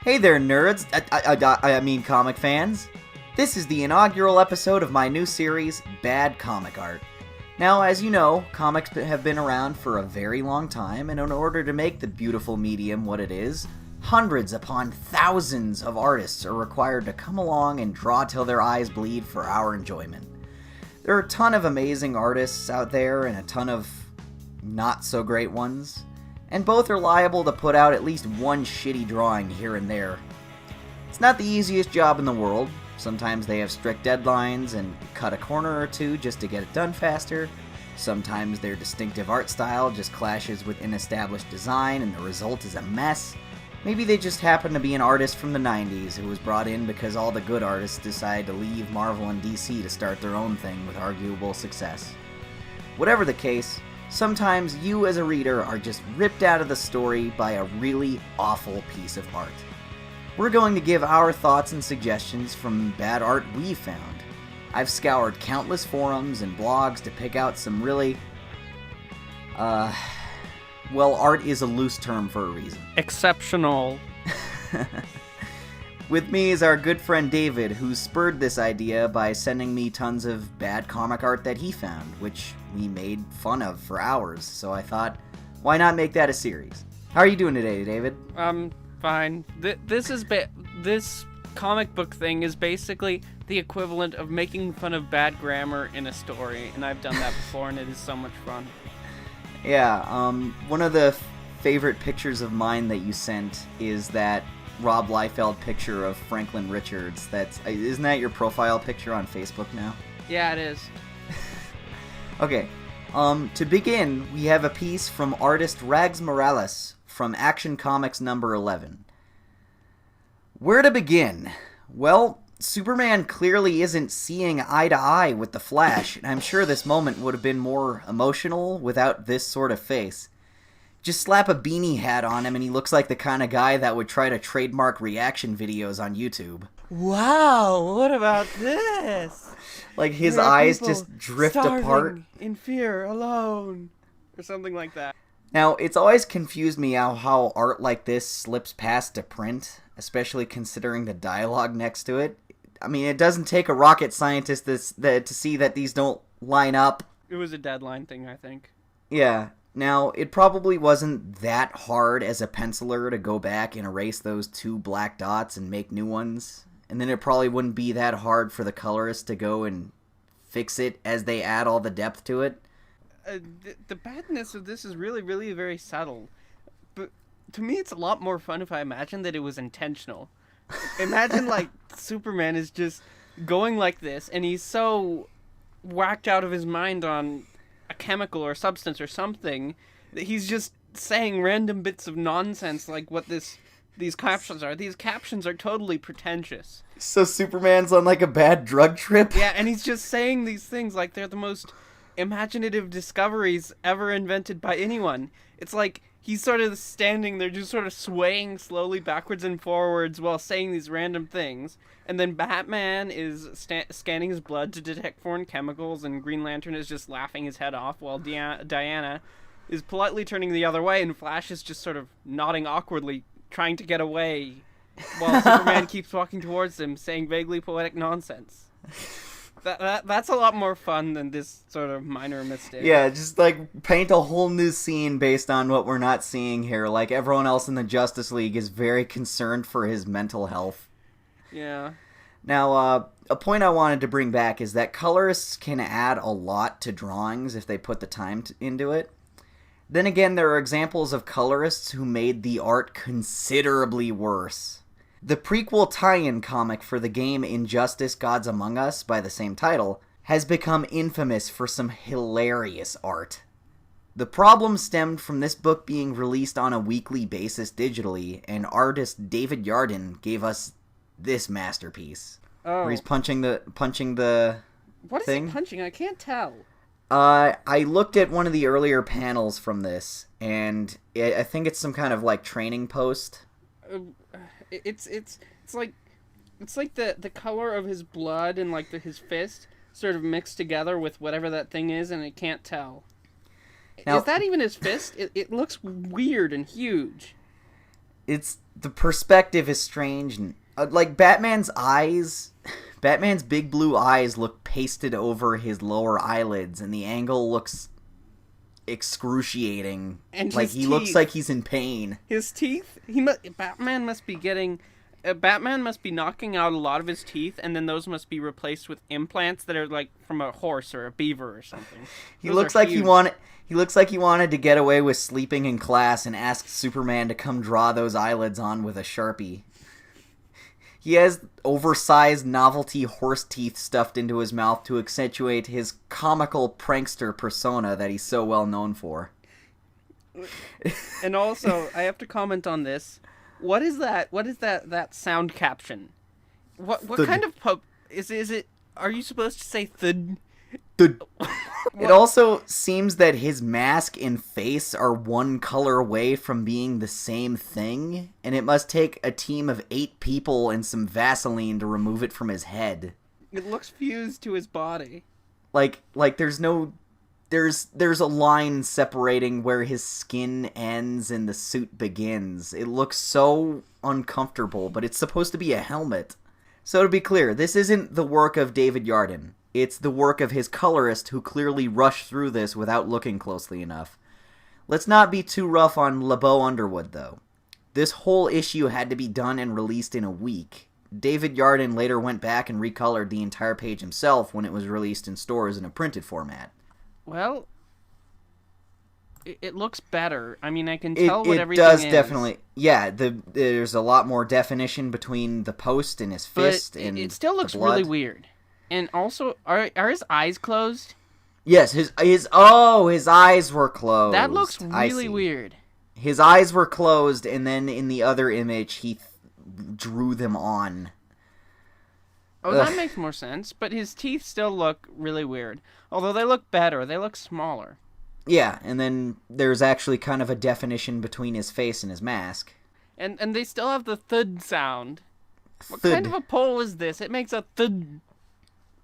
Hey there, nerds! I mean comic fans! This is the inaugural episode of my new series, Bad Comic Art. Now, as you know, comics have been around for a very long time, and in order to make the beautiful medium what it is, hundreds upon thousands of artists are required to come along and draw till their eyes bleed for our enjoyment. There are a ton of amazing artists out there, and a ton of not-so-great ones. And both are liable to put out at least one shitty drawing here and there. It's not the easiest job in the world. Sometimes they have strict deadlines and cut a corner or two just to get it done faster. Sometimes their distinctive art style just clashes with an established design and the result is a mess. Maybe they just happen to be an artist from the 90s who was brought in because all the good artists decided to leave Marvel and DC to start their own thing with arguable success. Whatever the case, sometimes you as a reader are just ripped out of the story by a really awful piece of art. We're going to give our thoughts and suggestions from bad art we found. I've scoured countless forums and blogs to pick out some really... well, art is a loose term for a reason. Exceptional. With me is our good friend David, who spurred this idea by sending me tons of bad comic art that he found, which we made fun of for hours, so I thought, why not make that a series? How are you doing today, David? Fine. This comic book thing is basically the equivalent of making fun of bad grammar in a story, and I've done that before, and it is so much fun. Yeah, one of the favorite pictures of mine that you sent is that Rob Liefeld picture of Franklin Richards. Isn't that your profile picture on Facebook now? Yeah, it is. Okay, to begin, we have a piece from artist Rags Morales from Action Comics number 11. Where to begin? Well, Superman clearly isn't seeing eye to eye with the Flash, and I'm sure this moment would have been more emotional without this sort of face. Just slap a beanie hat on him and he looks like the kind of guy that would try to trademark reaction videos on YouTube. Wow, what about this? Like his eyes just drift apart. In fear, alone. Or something like that. Now, it's always confused me how art like this slips past to print, especially considering the dialogue next to it. I mean, it doesn't take a rocket scientist to see that these don't line up. It was a deadline thing, I think. Yeah. Now, it probably wasn't that hard as a penciler to go back and erase those two black dots and make new ones. And then it probably wouldn't be that hard for the colorist to go and fix it as they add all the depth to it. The badness of this is really, really very subtle. But to me, it's a lot more fun if I imagine that it was intentional. Imagine, like, Superman is just going like this, and he's so whacked out of his mind on a chemical or substance or something that he's just saying random bits of nonsense like what these captions are. These captions are totally pretentious. So Superman's on like a bad drug trip? Yeah, and he's just saying these things like they're the most imaginative discoveries ever invented by anyone. It's like he's sort of standing there just sort of swaying slowly backwards and forwards while saying these random things. And then Batman is scanning his blood to detect foreign chemicals, and Green Lantern is just laughing his head off while Diana is politely turning the other way, and Flash is just sort of nodding awkwardly, trying to get away, while Superman keeps walking towards him, saying vaguely poetic nonsense. That's a lot more fun than this sort of minor mistake. Yeah, just like paint a whole new scene based on what we're not seeing here. Like everyone else in the Justice League is very concerned for his mental health. Yeah. Now, a point I wanted to bring back is that colorists can add a lot to drawings if they put the time into it. Then again, there are examples of colorists who made the art considerably worse. The prequel tie-in comic for the game Injustice: Gods Among Us, by the same title, has become infamous for some hilarious art. The problem stemmed from this book being released on a weekly basis digitally, and artist David Yardin gave us this masterpiece. Oh. Where he's punching the What is thing. he punching? I can't tell. I looked at one of the earlier panels from this, and I think it's some kind of like training post. It's like the color of his blood and like his fist sort of mixed together with whatever that thing is, and I can't tell. Now, is that even his fist? It looks weird and huge. the perspective is strange, and like Batman's big blue eyes look pasted over his lower eyelids, and the angle looks excruciating. And like he looks like he's in pain. His teeth, Batman must be knocking out a lot of his teeth, and then those must be replaced with implants that are like from a horse or a beaver or something. He looks like he wanted to get away with sleeping in class and asked Superman to come draw those eyelids on with a Sharpie. He has oversized novelty horse teeth stuffed into his mouth to accentuate his comical prankster persona that he's so well known for. And also, I have to comment on this. What is that? What is that sound caption? What kind of is it? Are you supposed to say thud? Thud. It also seems that his mask and face are one color away from being the same thing, and it must take a team of 8 people and some Vaseline to remove it from his head. It looks fused to his body. Like there's a line separating where his skin ends and the suit begins. It looks so uncomfortable, but it's supposed to be a helmet. So to be clear, this isn't the work of David Yardin. It's the work of his colorist who clearly rushed through this without looking closely enough. Let's not be too rough on LeBeau Underwood, though. This whole issue had to be done and released in a week. David Yardin later went back and recolored the entire page himself when it was released in stores in a printed format. Well, it looks better. I mean, I can tell what everything is. It does definitely. Yeah, there's a lot more definition between the post and his fist and it still looks the blood. really weird. And also, are his eyes closed? Yes, his eyes were closed. That looks really weird. His eyes were closed, and then in the other image, he drew them on. Oh, that makes more sense. But his teeth still look really weird. Although they look better. They look smaller. Yeah, and then there's actually kind of a definition between his face and his mask. And they still have the thud sound. What kind of a pole is this? It makes a thud.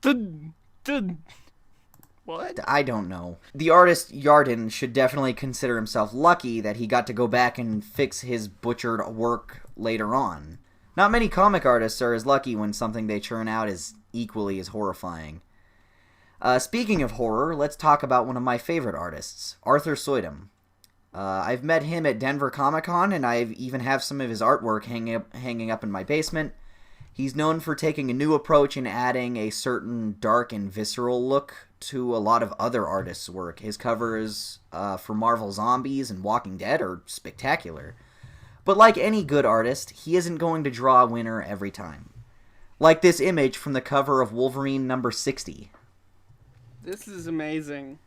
Thud. Thud. What? I don't know. The artist Yardin should definitely consider himself lucky that he got to go back and fix his butchered work later on. Not many comic artists are as lucky when something they churn out is equally as horrifying. Speaking of horror, let's talk about one of my favorite artists, Arthur Suydam. I've met him at Denver Comic Con, and I even have some of his artwork hanging up in my basement. He's known for taking a new approach and adding a certain dark and visceral look to a lot of other artists' work. His covers for Marvel Zombies and Walking Dead are spectacular. But like any good artist, he isn't going to draw a winner every time. Like this image from the cover of Wolverine number 60. This is amazing.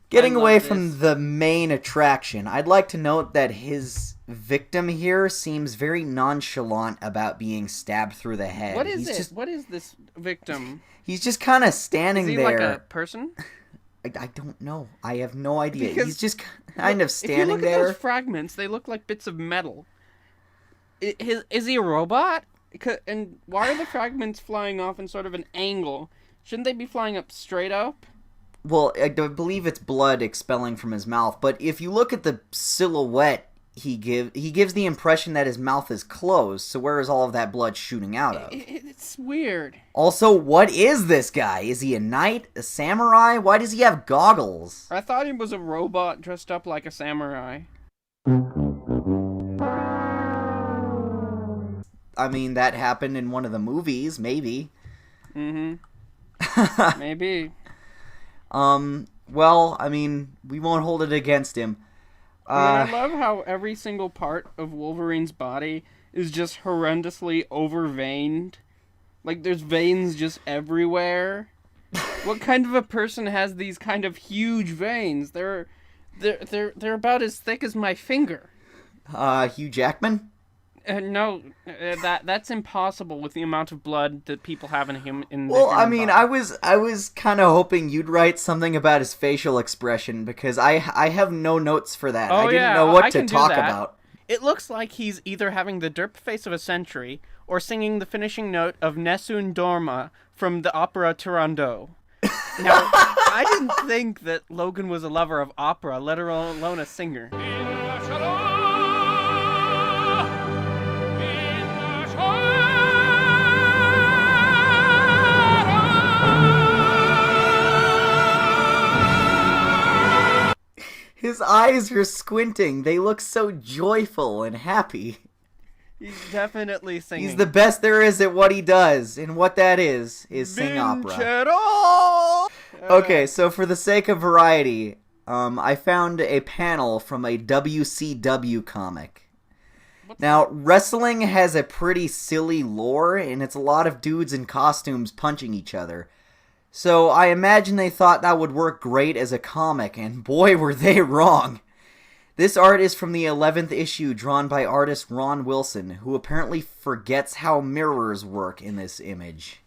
Getting away from the main attraction, I'd like to note that his victim here seems very nonchalant about being stabbed through the head. What is What is this victim? He's just kind of standing there. Is he like a person? I don't know. I have no idea. Because he's just kind of standing there. If you look at those fragments, they look like bits of metal. Is he a robot? And why are the fragments flying off in sort of an angle? Shouldn't they be flying up straight up? Well, I believe it's blood expelling from his mouth, but if you look at the silhouette he gives the impression that his mouth is closed, so where is all of that blood shooting out of? It's weird. Also, what is this guy? Is he a knight? A samurai? Why does he have goggles? I thought he was a robot dressed up like a samurai. I mean, that happened in one of the movies, maybe. Mm-hmm. Maybe. Well, I mean, we won't hold it against him. I love how every single part of Wolverine's body is just horrendously overveined. Like, there's veins just everywhere. What kind of a person has these kind of huge veins? They're about as thick as my finger. Hugh Jackman? No, that's impossible with the amount of blood that people have in him. Well, I mean, body. I was kind of hoping you'd write something about his facial expression because I have no notes for that. I didn't know what to talk about. It looks like he's either having the derp face of a century or singing the finishing note of Nessun Dorma from the opera Turandot. Now, I didn't think that Logan was a lover of opera, let alone a singer. His eyes are squinting. They look so joyful and happy. He's definitely singing. He's the best there is at what he does, and what that is sing opera. Okay, so for the sake of variety, I found a panel from a WCW comic. Now, wrestling has a pretty silly lore, and it's a lot of dudes in costumes punching each other. So I imagine they thought that would work great as a comic, and boy were they wrong. This art is from the 11th issue, drawn by artist Ron Wilson, who apparently forgets how mirrors work in this image.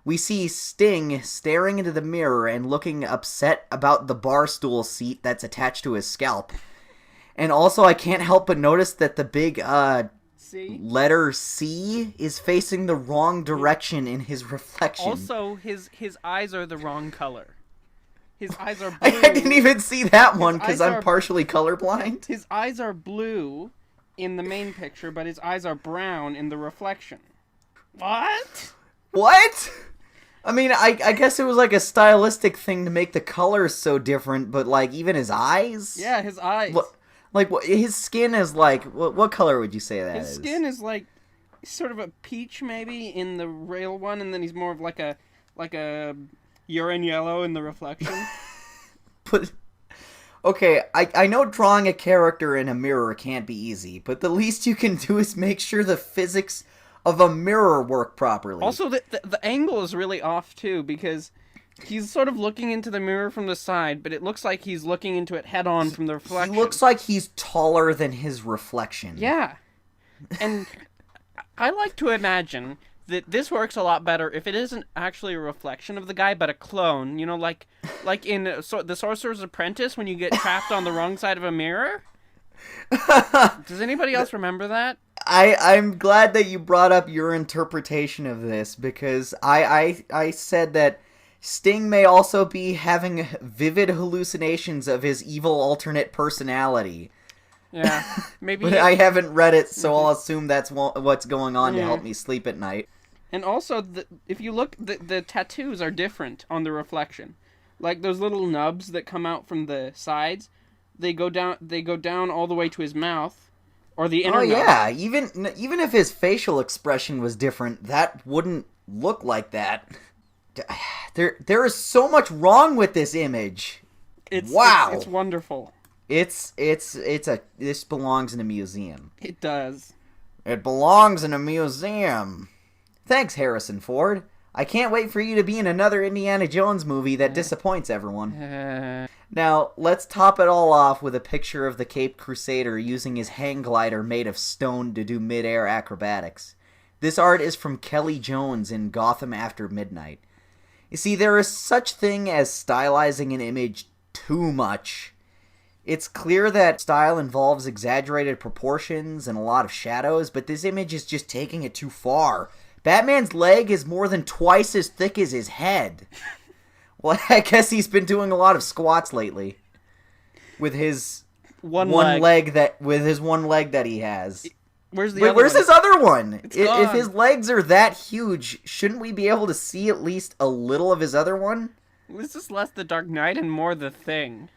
We see Sting staring into the mirror and looking upset about the bar stool seat that's attached to his scalp. And also, I can't help but notice that the big, letter C is facing the wrong direction in his reflection. Also, his eyes are the wrong color. His eyes are blue. I didn't even see that one because I'm partially colorblind. His eyes are blue in the main picture, but his eyes are brown in the reflection. What? What? I mean, I guess it was like a stylistic thing to make the colors so different, but like even his eyes? Yeah, his eyes. His skin is like, what color would you say that is? His skin is like sort of a peach maybe in the rail one, and then he's more of like a urine yellow in the reflection. But okay, I know drawing a character in a mirror can't be easy, but the least you can do is make sure the physics of a mirror work properly. Also, the angle is really off too, because he's sort of looking into the mirror from the side, but it looks like he's looking into it head on from the reflection. He looks like he's taller than his reflection. Yeah. And I like to imagine that this works a lot better if it isn't actually a reflection of the guy, but a clone. You know, like in The Sorcerer's Apprentice when you get trapped on the wrong side of a mirror. Does anybody else remember that? I'm glad that you brought up your interpretation of this, because I said that Sting may also be having vivid hallucinations of his evil alternate personality. Yeah, maybe. But I haven't read it, so I'll assume that's what's going on to help me sleep at night. And also, if you look, the tattoos are different on the reflection. Like those little nubs that come out from the sides, they go down all the way to his mouth, or the inner. Oh yeah, even if his facial expression was different, that wouldn't look like that. There is so much wrong with this image. Wow, it's wonderful. This belongs in a museum. It does. It belongs in a museum. Thanks, Harrison Ford. I can't wait for you to be in another Indiana Jones movie that disappoints everyone. Now, let's top it all off with a picture of the Caped Crusader using his hang glider made of stone to do mid-air acrobatics. This art is from Kelley Jones in Gotham After Midnight. You see, there is such thing as stylizing an image too much. It's clear that style involves exaggerated proportions and a lot of shadows, but this image is just taking it too far. Batman's leg is more than twice as thick as his head. Well, I guess he's been doing a lot of squats lately. With his one leg that he has. Where's his other one? If his legs are that huge, shouldn't we be able to see at least a little of his other one? This is less the Dark Knight and more the Thing.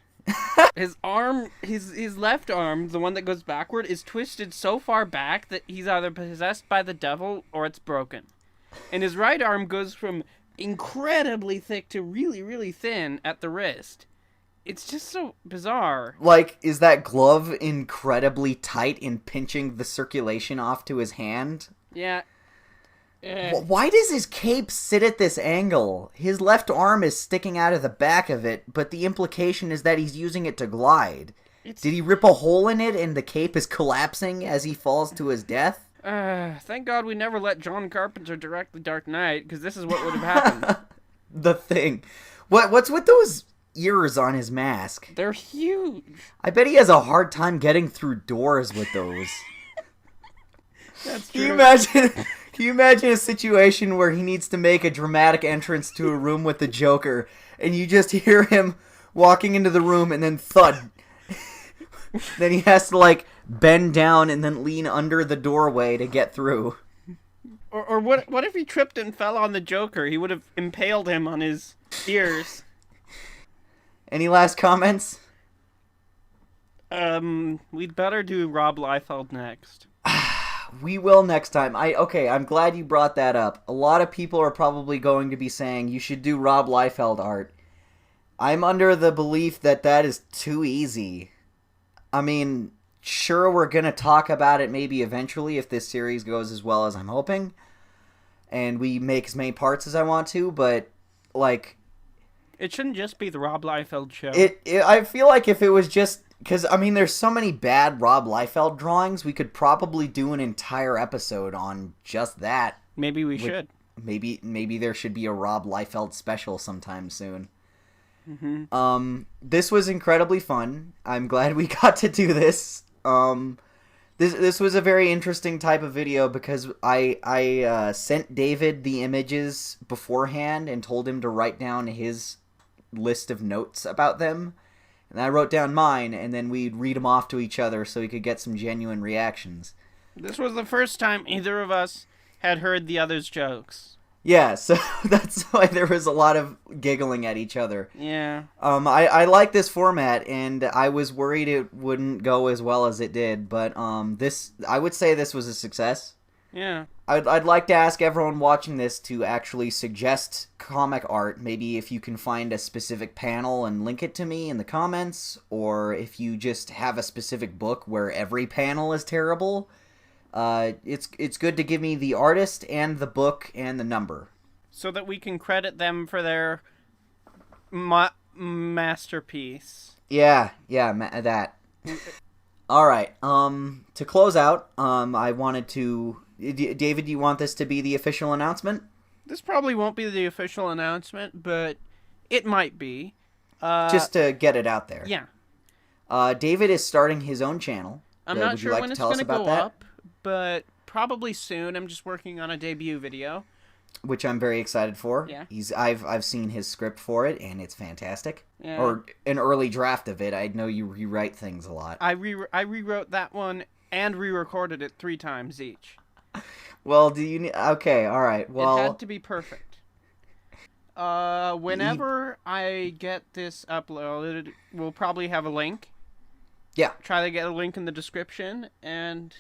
His arm, his left arm, the one that goes backward, is twisted so far back that he's either possessed by the devil or it's broken. And his right arm goes from incredibly thick to really, really thin at the wrist. It's just so bizarre. Like, is that glove incredibly tight in pinching the circulation off to his hand? Yeah. Why does his cape sit at this angle? His left arm is sticking out of the back of it, but the implication is that he's using it to glide. Did he rip a hole in it and the cape is collapsing as he falls to his death? Thank God we never let John Carpenter direct The Dark Knight, because this is what would have happened. The Thing. What's with those ears on his mask? They're huge. I bet he has a hard time getting through doors with those. That's true. Can you imagine a situation where he needs to make a dramatic entrance to a room with the Joker, and you just hear him walking into the room and then thud. Then he has to, like, bend down and then lean under the doorway to get through. Or what if he tripped and fell on the Joker? He would have impaled him on his ears. Any last comments? We'd better do Rob Liefeld next. We will next time. I'm glad you brought that up. A lot of people are probably going to be saying you should do Rob Liefeld art. I'm under the belief that that is too easy. I mean, sure, we're going to talk about it maybe eventually if this series goes as well as I'm hoping. And we make as many parts as I want to, but, like... It shouldn't just be the Rob Liefeld show. I feel like if it was just... Because, I mean, there's so many bad Rob Liefeld drawings, we could probably do an entire episode on just that. Maybe we should. Maybe there should be a Rob Liefeld special sometime soon. Mm-hmm. This was incredibly fun. I'm glad we got to do this. This was a very interesting type of video because I sent David the images beforehand and told him to write down his list of notes about them. And I wrote down mine, and then we'd read them off to each other so we could get some genuine reactions. This was the first time either of us had heard the other's jokes. Yeah, so that's why there was a lot of giggling at each other. Yeah. I like this format, and I was worried it wouldn't go as well as it did, but I would say this was a success. Yeah. I'd like to ask everyone watching this to actually suggest comic art. Maybe if you can find a specific panel and link it to me in the comments, or if you just have a specific book where every panel is terrible. It's good to give me the artist and the book and the number, so that we can credit them for their masterpiece. Yeah, that. All right. To close out, I wanted to. David, do you want this to be the official announcement? This probably won't be the official announcement, but it might be. Just to get it out there. Yeah. David is starting his own channel. I'm not sure when it's going to go up, but probably soon. I'm just working on a debut video, which I'm very excited for. Yeah. I've seen his script for it, and it's fantastic. Yeah. Or an early draft of it. I know you rewrite things a lot. I rewrote that one and re-recorded it 3 times each. Well, do you... Okay, all right. Well, it had to be perfect. Whenever I get this uploaded, we'll probably have a link. Yeah. Try to get a link in the description, and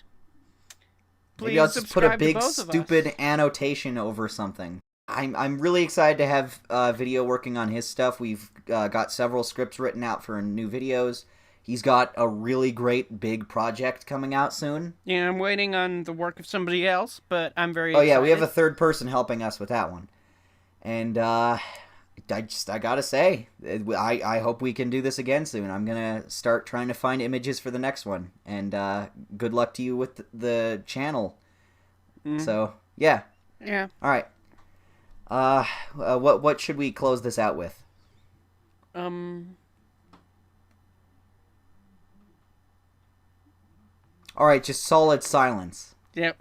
please maybe I'll just put a big stupid us. Annotation over something. I'm really excited to have Video working on his stuff. We've got several scripts written out for new videos. He's got a really great big project coming out soon. Yeah, I'm waiting on the work of somebody else, but I'm very excited. Yeah, we have a third person helping us with that one. And I gotta say, I hope we can do this again soon. I'm gonna start trying to find images for the next one. And good luck to you with the channel. Mm. So, yeah. Yeah. All right. What should we close this out with? All right, just solid silence. Yep.